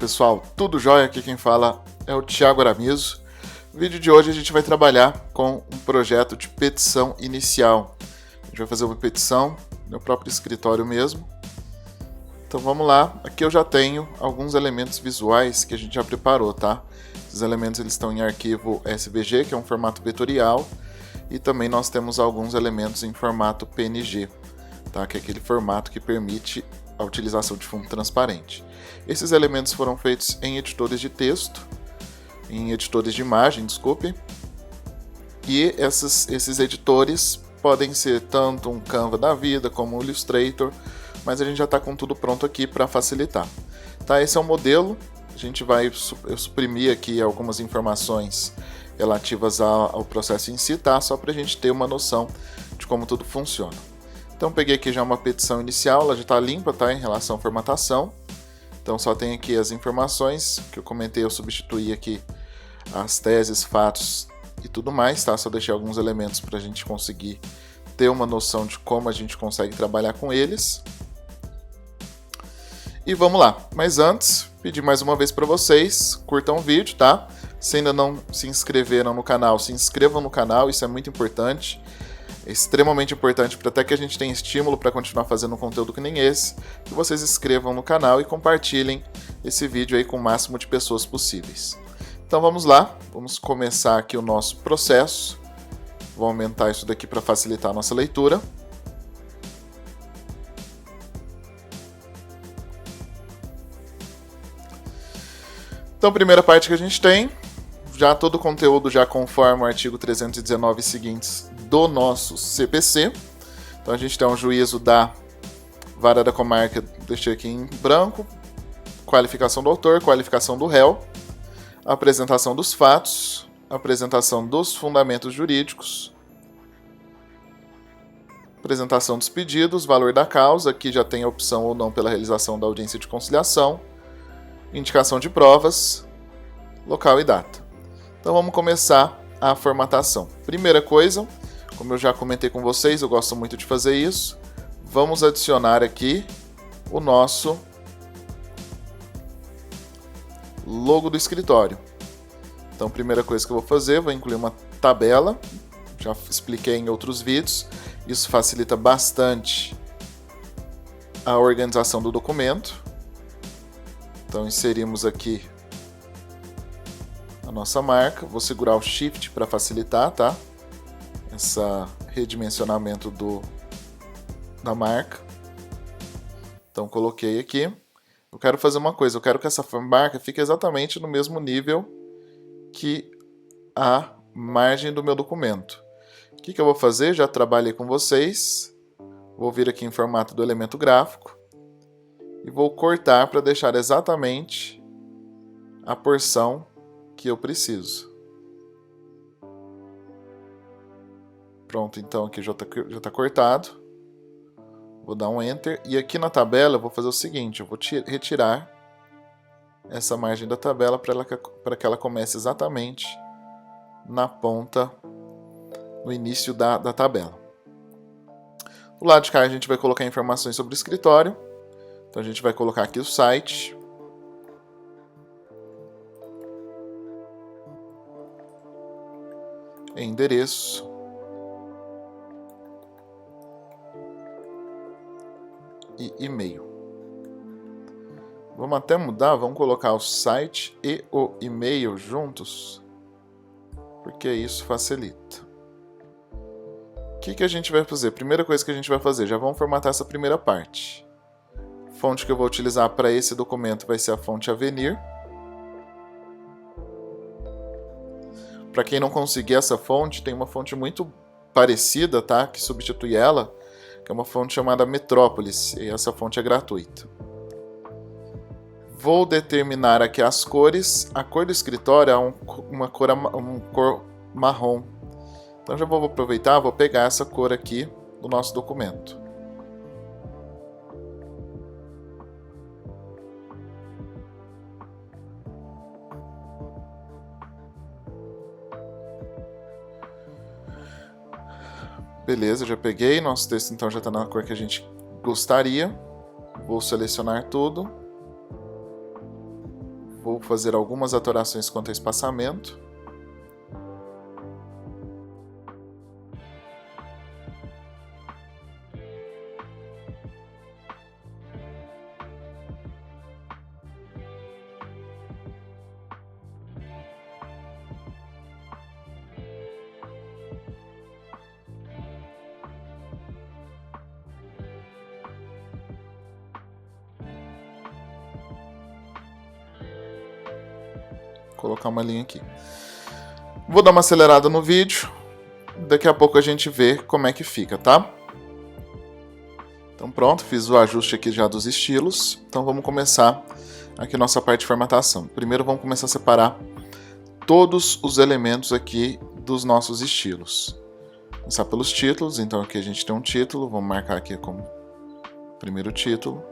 pessoal, tudo jóia? Aqui quem fala é o Thiago Aramizo. No vídeo de hoje a gente vai trabalhar com um projeto de petição inicial. A gente vai fazer uma petição no próprio escritório mesmo. Então vamos lá, aqui eu já tenho alguns elementos visuais que a gente já preparou, tá? Esses elementos eles estão em arquivo SVG, que é um formato vetorial, e também nós temos alguns elementos em formato PNG, tá? Que é aquele formato que permite a utilização de fundo transparente. Esses elementos foram feitos em editores de texto, em editores de imagem, desculpe, e esses editores podem ser tanto um Canva da vida como um Illustrator, mas a gente já está com tudo pronto aqui para facilitar. Tá, esse é o modelo, a gente vai suprimir aqui algumas informações relativas ao processo em si, tá? Só para a gente ter uma noção de como tudo funciona. Então peguei aqui já uma petição inicial, ela já está limpa, tá? Em relação à formatação. Então só tem aqui as informações que eu comentei, eu substituí aqui as teses, fatos e tudo mais, tá? Só deixei alguns elementos para a gente conseguir ter uma noção de como a gente consegue trabalhar com eles. E vamos lá, mas antes, pedir mais uma vez para vocês, curtam o vídeo, tá? Se ainda não se inscreveram no canal, se inscrevam no canal, isso é muito importante. É extremamente importante para até que a gente tenha estímulo para continuar fazendo um conteúdo que nem esse, que vocês se inscrevam no canal e compartilhem esse vídeo aí com o máximo de pessoas possíveis. Então vamos lá, vamos começar aqui o nosso processo. Vou aumentar isso daqui para facilitar a nossa leitura. Então, a primeira parte que a gente tem, já todo o conteúdo já conforme o artigo 319 seguintes do nosso CPC. Então, a gente tem um juízo da Vara da Comarca, deixei aqui em branco, qualificação do autor, qualificação do réu, apresentação dos fatos, apresentação dos fundamentos jurídicos, apresentação dos pedidos, valor da causa, aqui já tem a opção ou não pela realização da audiência de conciliação, indicação de provas, local e data. Então vamos começar a formatação. Primeira coisa, como eu já comentei com vocês, eu gosto muito de fazer isso, vamos adicionar aqui o nosso logo do escritório. Então primeira coisa que eu vou fazer, vou incluir uma tabela, já expliquei em outros vídeos, isso facilita bastante a organização do documento. Então inserimos aqui a nossa marca, vou segurar o Shift para facilitar, tá? Esse redimensionamento da marca. Então coloquei aqui. Eu quero fazer uma coisa, eu quero que essa marca fique exatamente no mesmo nível que a margem do meu documento. O que eu vou fazer? Já trabalhei com vocês. Vou vir aqui em formato do elemento gráfico. E vou cortar para deixar exatamente a porção que eu preciso. Pronto, então aqui já está cortado. Vou dar um Enter. E aqui na tabela eu vou fazer o seguinte, eu vou retirar essa margem da tabela para que ela comece exatamente na ponta, no início da tabela. Do lado de cá a gente vai colocar informações sobre o escritório. Então a gente vai colocar aqui o site. Endereço. E e-mail. Vamos até mudar, vamos colocar o site e o e-mail juntos, porque isso facilita. O que a gente vai fazer? Primeira coisa que a gente vai fazer, já vamos formatar essa primeira parte. A fonte que eu vou utilizar para esse documento vai ser a fonte Avenir. Para quem não conseguir essa fonte, tem uma fonte muito parecida, tá? Que substitui ela, que é uma fonte chamada Metrópolis, e essa fonte é gratuita. Vou determinar aqui as cores. A cor do escritório é uma cor marrom. Então já vou aproveitar, vou pegar essa cor aqui do nosso documento. Beleza, já peguei. Nosso texto então já está na cor que a gente gostaria. Vou selecionar tudo. Vou fazer algumas alterações quanto ao espaçamento. Vou colocar uma linha aqui. Vou dar uma acelerada no vídeo. Daqui a pouco a gente vê como é que fica, tá? Então pronto, fiz o ajuste aqui já dos estilos. Então vamos começar aqui nossa parte de formatação. Primeiro vamos começar a separar todos os elementos aqui dos nossos estilos. Vou começar pelos títulos. Então aqui a gente tem um título. Vamos marcar aqui como primeiro título.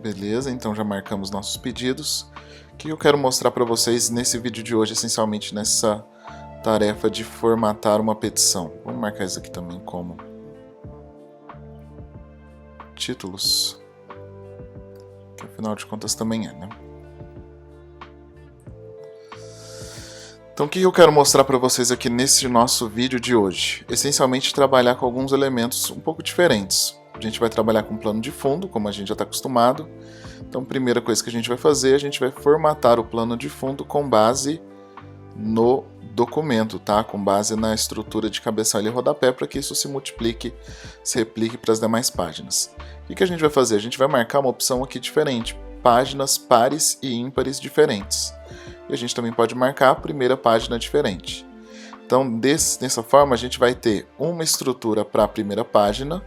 Beleza, então já marcamos nossos pedidos. O que eu quero mostrar para vocês nesse vídeo de hoje, essencialmente nessa tarefa de formatar uma petição. Vamos marcar isso aqui também como títulos, que afinal de contas também é, né? Então o que eu quero mostrar para vocês aqui nesse nosso vídeo de hoje? Essencialmente trabalhar com alguns elementos um pouco diferentes. A gente vai trabalhar com plano de fundo, como a gente já está acostumado. Então a primeira coisa que a gente vai fazer, a gente vai formatar o plano de fundo com base no documento, tá? Com base na estrutura de cabeçalho e rodapé, para que isso se multiplique, se replique para as demais páginas. O que a gente vai fazer? A gente vai marcar uma opção aqui diferente, páginas pares e ímpares diferentes. E a gente também pode marcar a primeira página diferente. Então, dessa forma, a gente vai ter uma estrutura para a primeira página,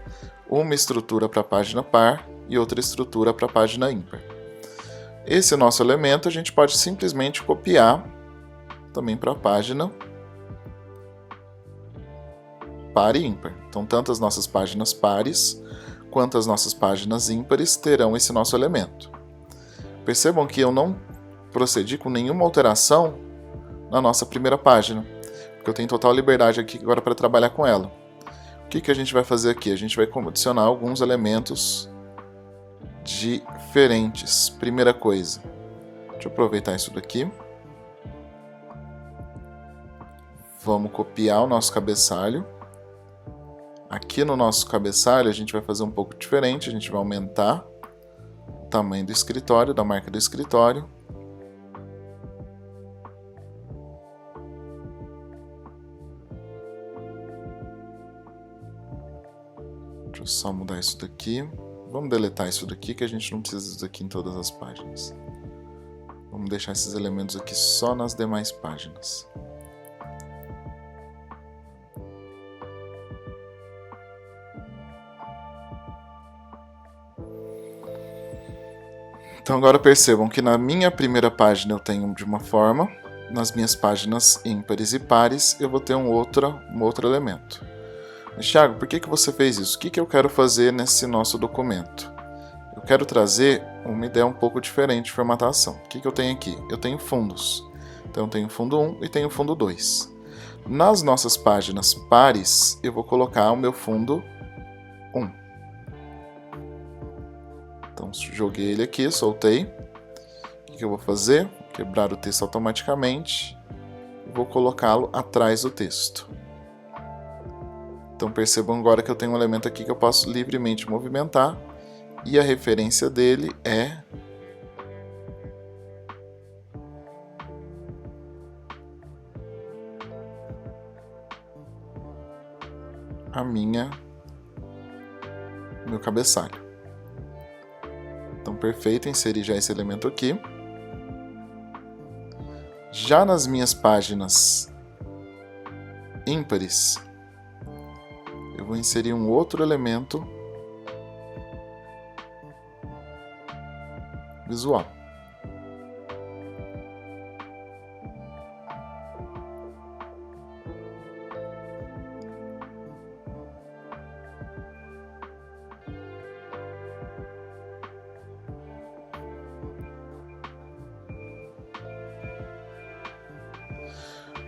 uma estrutura para a página par e outra estrutura para a página ímpar. Esse nosso elemento a gente pode simplesmente copiar também para a página par e ímpar. Então, tanto as nossas páginas pares quanto as nossas páginas ímpares terão esse nosso elemento. Percebam que eu não procedi com nenhuma alteração na nossa primeira página, porque eu tenho total liberdade aqui agora para trabalhar com ela. O que a gente vai fazer aqui? A gente vai adicionar alguns elementos diferentes. Primeira coisa, deixa eu aproveitar isso daqui. Vamos copiar o nosso cabeçalho. Aqui no nosso cabeçalho a gente vai fazer um pouco diferente. A gente vai aumentar o tamanho do escritório, da marca do escritório. Deixa eu só mudar isso daqui. Vamos deletar isso daqui, que a gente não precisa disso aqui em todas as páginas. Vamos deixar esses elementos aqui só nas demais páginas. Então agora percebam que na minha primeira página eu tenho de uma forma, nas minhas páginas ímpares e pares eu vou ter um outro elemento. Mas, Thiago, por que você fez isso? O que eu quero fazer nesse nosso documento? Eu quero trazer uma ideia um pouco diferente de formatação. O que eu tenho aqui? Eu tenho fundos. Então eu tenho fundo 1 e tenho fundo 2. Nas nossas páginas pares, eu vou colocar o meu fundo 1. Então joguei ele aqui, soltei. O que eu vou fazer? Vou quebrar o texto automaticamente e vou colocá-lo atrás do texto. Então percebam agora que eu tenho um elemento aqui que eu posso livremente movimentar e a referência dele é meu cabeçalho. Então perfeito, inseri já esse elemento aqui. Já nas minhas páginas ímpares, eu vou inserir um outro elemento visual.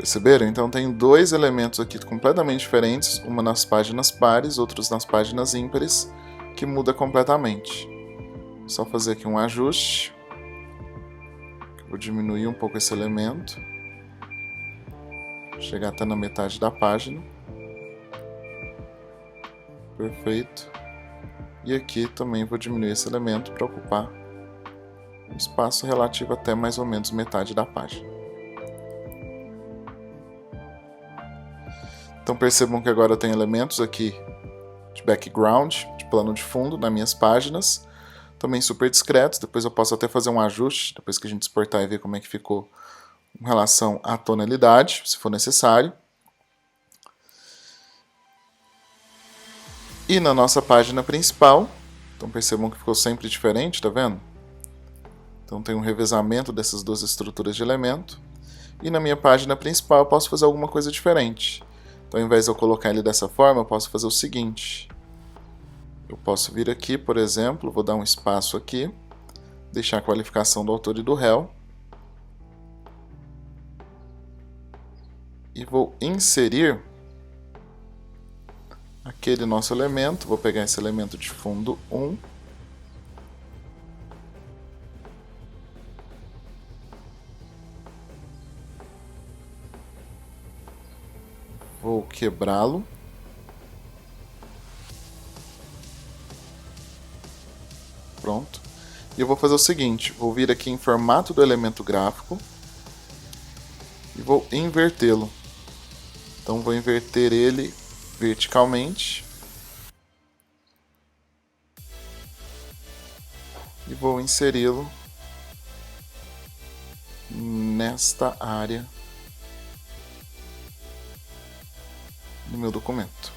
Perceberam? Então tem dois elementos aqui completamente diferentes, uma nas páginas pares, outros nas páginas ímpares, que muda completamente. Só fazer aqui um ajuste. Vou diminuir um pouco esse elemento. Chegar até na metade da página. Perfeito. E aqui também vou diminuir esse elemento para ocupar um espaço relativo até mais ou menos metade da página. Então percebam que agora eu tenho elementos aqui de background, de plano de fundo, nas minhas páginas, também super discretos. Depois eu posso até fazer um ajuste, depois que a gente exportar e ver como é que ficou em relação à tonalidade, se for necessário. E na nossa página principal, então percebam que ficou sempre diferente, tá vendo? Então tem um revezamento dessas duas estruturas de elemento. E na minha página principal eu posso fazer alguma coisa diferente. Então ao invés de eu colocar ele dessa forma, eu posso fazer o seguinte. Eu posso vir aqui, por exemplo, vou dar um espaço aqui, deixar a qualificação do autor e do réu. E vou inserir aquele nosso elemento, vou pegar esse elemento de fundo 1. Vou quebrá-lo. Pronto. E eu vou fazer o seguinte, vou vir aqui em formato do elemento gráfico e vou invertê-lo. Então vou inverter ele verticalmente e vou inseri-lo nesta área no meu documento.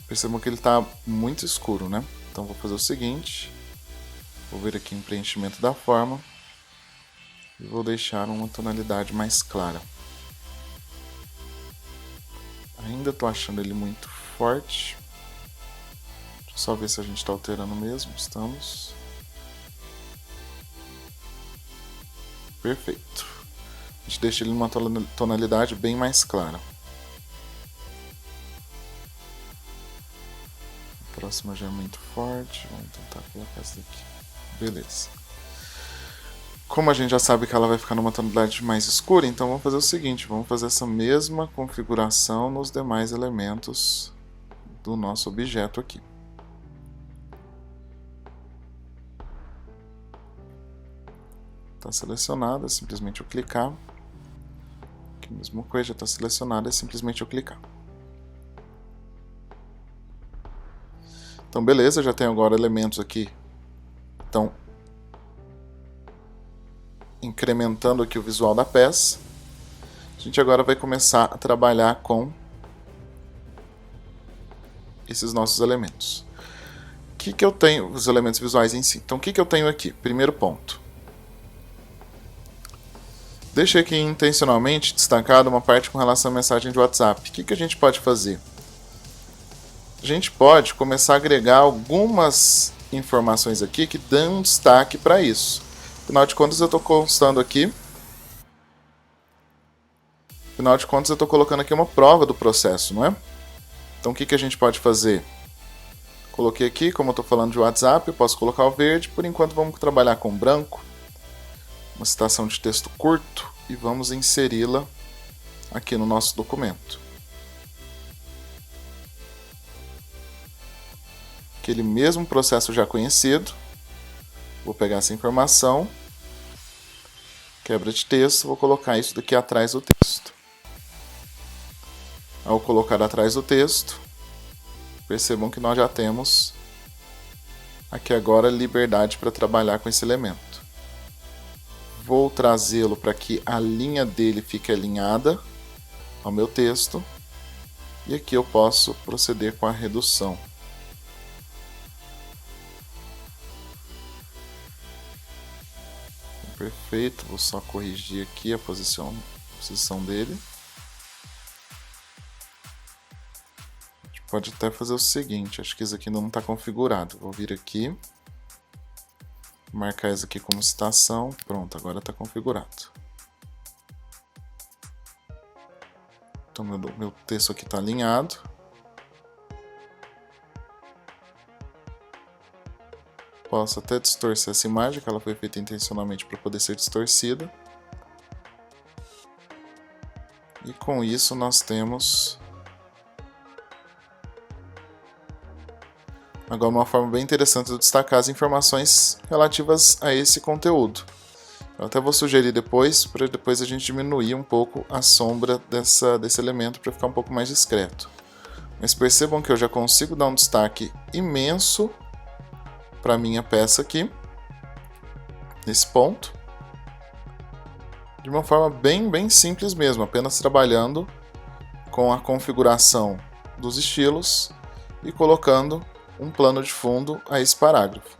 Percebam que ele está muito escuro, né? Então vou fazer o seguinte, vou vir aqui em preenchimento da forma e vou deixar uma tonalidade mais clara. Ainda estou achando ele muito forte. Deixa eu só ver se a gente está alterando mesmo. Estamos. Perfeito. A gente deixa ele numa tonalidade bem mais clara. A próxima já é muito forte. Vamos tentar colocar essa daqui. Beleza. Como a gente já sabe que ela vai ficar numa tonalidade mais escura, então vamos fazer o seguinte, vamos fazer essa mesma configuração nos demais elementos do nosso objeto aqui. Está selecionado, é simplesmente eu clicar. Aqui a mesma coisa, já está selecionado, é simplesmente eu clicar. Então beleza, já tenho agora elementos aqui. Então, incrementando aqui o visual da peça. A gente agora vai começar a trabalhar com esses nossos elementos. O que eu tenho, os elementos visuais em si. Então o que eu tenho aqui? Primeiro ponto. Deixei aqui intencionalmente destacado uma parte com relação à mensagem de WhatsApp. O que a gente pode fazer? A gente pode começar a agregar algumas informações aqui que dão destaque para isso. Afinal de contas, eu estou constando aqui. Afinal de contas, eu estou colocando aqui uma prova do processo, não é? Então, o que a gente pode fazer? Coloquei aqui, como eu estou falando de WhatsApp, eu posso colocar o verde. Por enquanto, vamos trabalhar com branco. Uma citação de texto curto. E vamos inseri-la aqui no nosso documento. Aquele mesmo processo já conhecido. Vou pegar essa informação, quebra de texto, vou colocar isso daqui atrás do texto. Ao colocar atrás do texto, percebam que nós já temos aqui agora liberdade para trabalhar com esse elemento. Vou trazê-lo para que a linha dele fique alinhada ao meu texto e aqui eu posso proceder com a redução. Perfeito, vou só corrigir aqui a posição dele. A gente pode até fazer o seguinte, acho que isso aqui ainda não está configurado. Vou vir aqui, marcar isso aqui como citação, pronto, agora está configurado. Então meu texto aqui está alinhado. Posso até distorcer essa imagem, que ela foi feita intencionalmente para poder ser distorcida. E com isso nós temos agora uma forma bem interessante de destacar as informações relativas a esse conteúdo. Eu até vou sugerir depois, para depois a gente diminuir um pouco a sombra desse elemento para ficar um pouco mais discreto. Mas percebam que eu já consigo dar um destaque imenso para a minha peça aqui, nesse ponto, de uma forma bem simples mesmo, apenas trabalhando com a configuração dos estilos e colocando um plano de fundo a esse parágrafo.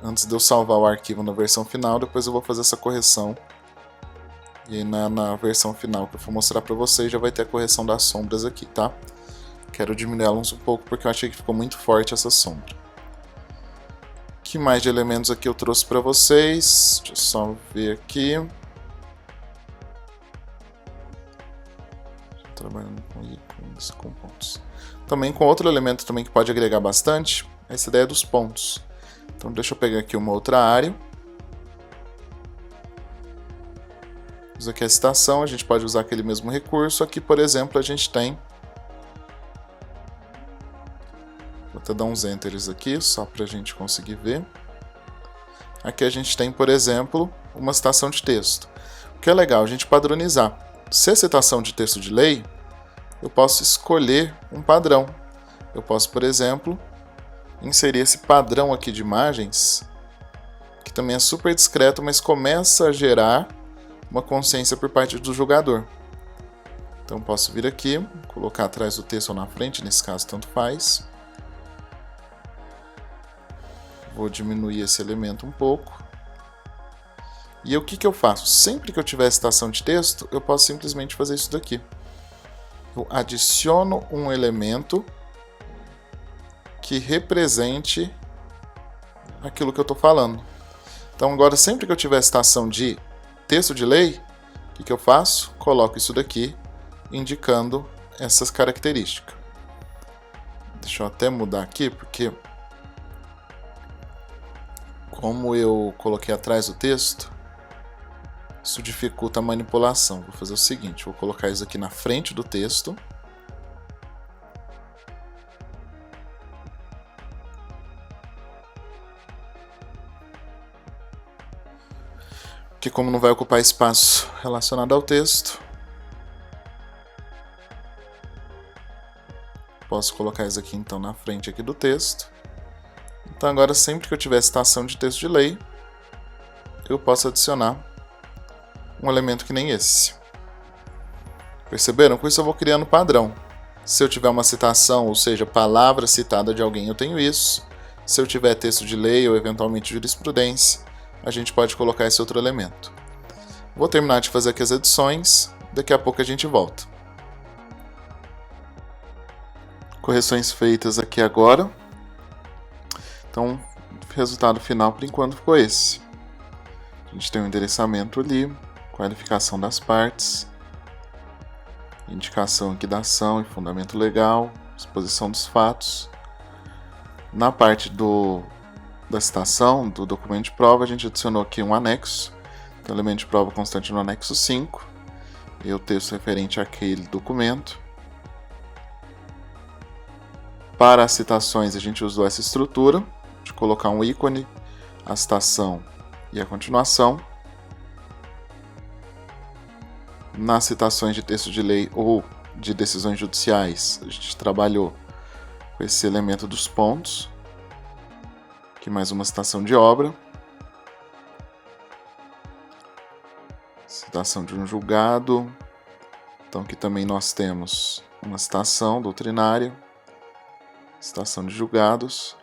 Antes de eu salvar o arquivo na versão final, depois eu vou fazer essa correção. E aí na versão final que eu vou mostrar para vocês já vai ter a correção das sombras aqui, tá? Quero diminuir elas um pouco porque eu achei que ficou muito forte essa sombra. O que mais de elementos aqui eu trouxe para vocês? Deixa eu só ver aqui. Trabalhando com ícones, com pontos. Também com outro elemento também que pode agregar bastante, essa ideia dos pontos. Então deixa eu pegar aqui uma outra área. Usa aqui a citação, a gente pode usar aquele mesmo recurso. Aqui, por exemplo, a gente tem... Vou até dar uns enters aqui, só para a gente conseguir ver. Aqui a gente tem, por exemplo, uma citação de texto. O que é legal, a gente padronizar. Se é citação de texto de lei, eu posso escolher um padrão. Eu posso, por exemplo, inserir esse padrão aqui de imagens, que também é super discreto, mas começa a gerar uma consciência por parte do julgador. Então posso vir aqui, colocar atrás do texto ou na frente, nesse caso tanto faz. Vou diminuir esse elemento um pouco. E o que eu faço? Sempre que eu tiver citação de texto, eu posso simplesmente fazer isso daqui. Eu adiciono um elemento que represente aquilo que eu estou falando. Então agora, sempre que eu tiver citação de texto de lei, o que eu faço? Coloco isso daqui, indicando essas características. Deixa eu até mudar aqui, porque como eu coloquei atrás do texto, isso dificulta a manipulação. Vou fazer o seguinte, vou colocar isso aqui na frente do texto. Que como não vai ocupar espaço relacionado ao texto, posso colocar isso aqui então na frente aqui do texto. Então agora sempre que eu tiver citação de texto de lei, eu posso adicionar um elemento que nem esse. Perceberam? Com isso eu vou criando padrão. Se eu tiver uma citação, ou seja, palavra citada de alguém, eu tenho isso. Se eu tiver texto de lei ou eventualmente jurisprudência, a gente pode colocar esse outro elemento. Vou terminar de fazer aqui as edições, daqui a pouco a gente volta. Correções feitas aqui agora. Então, o resultado final por enquanto ficou esse. A gente tem um endereçamento ali, qualificação das partes, indicação aqui da ação e fundamento legal, exposição dos fatos. Na parte da citação, do documento de prova, a gente adicionou aqui um anexo. Então, elemento de prova constante no anexo 5 e o texto referente àquele documento. Para as citações, a gente usou essa estrutura de colocar um ícone, a citação e a continuação. Nas citações de texto de lei ou de decisões judiciais, a gente trabalhou com esse elemento dos pontos. Aqui mais uma citação de obra. Citação de um julgado. Então aqui também nós temos uma citação doutrinária. Citação de julgados.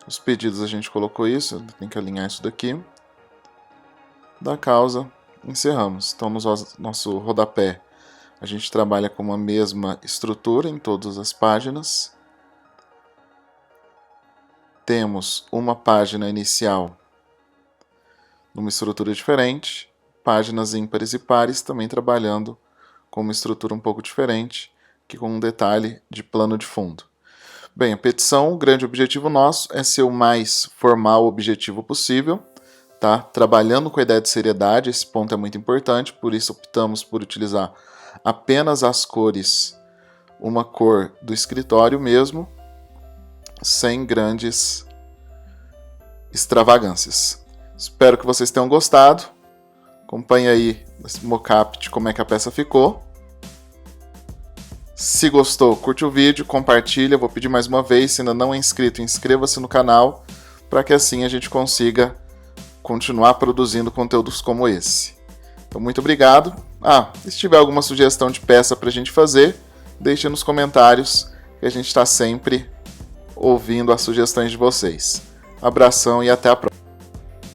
Os pedidos a gente colocou isso, tem que alinhar isso daqui. da causa, encerramos. Então, no nosso rodapé, a gente trabalha com uma mesma estrutura em todas as páginas. Temos uma página inicial numa estrutura diferente, páginas ímpares e pares também trabalhando com uma estrutura um pouco diferente, que com um detalhe de plano de fundo. Bem, a petição, o grande objetivo nosso é ser o mais formal objetivo possível, tá? Trabalhando com a ideia de seriedade, esse ponto é muito importante, por isso optamos por utilizar apenas as cores, uma cor do escritório mesmo, sem grandes extravagâncias. Espero que vocês tenham gostado. Acompanhe aí esse mockup de como é que a peça ficou. Se gostou, curte o vídeo, compartilha. Vou pedir mais uma vez, se ainda não é inscrito, inscreva-se no canal, para que assim a gente consiga continuar produzindo conteúdos como esse. Então, muito obrigado. Se tiver alguma sugestão de peça para a gente fazer, deixe nos comentários, que a gente está sempre ouvindo as sugestões de vocês. Abração e até a próxima.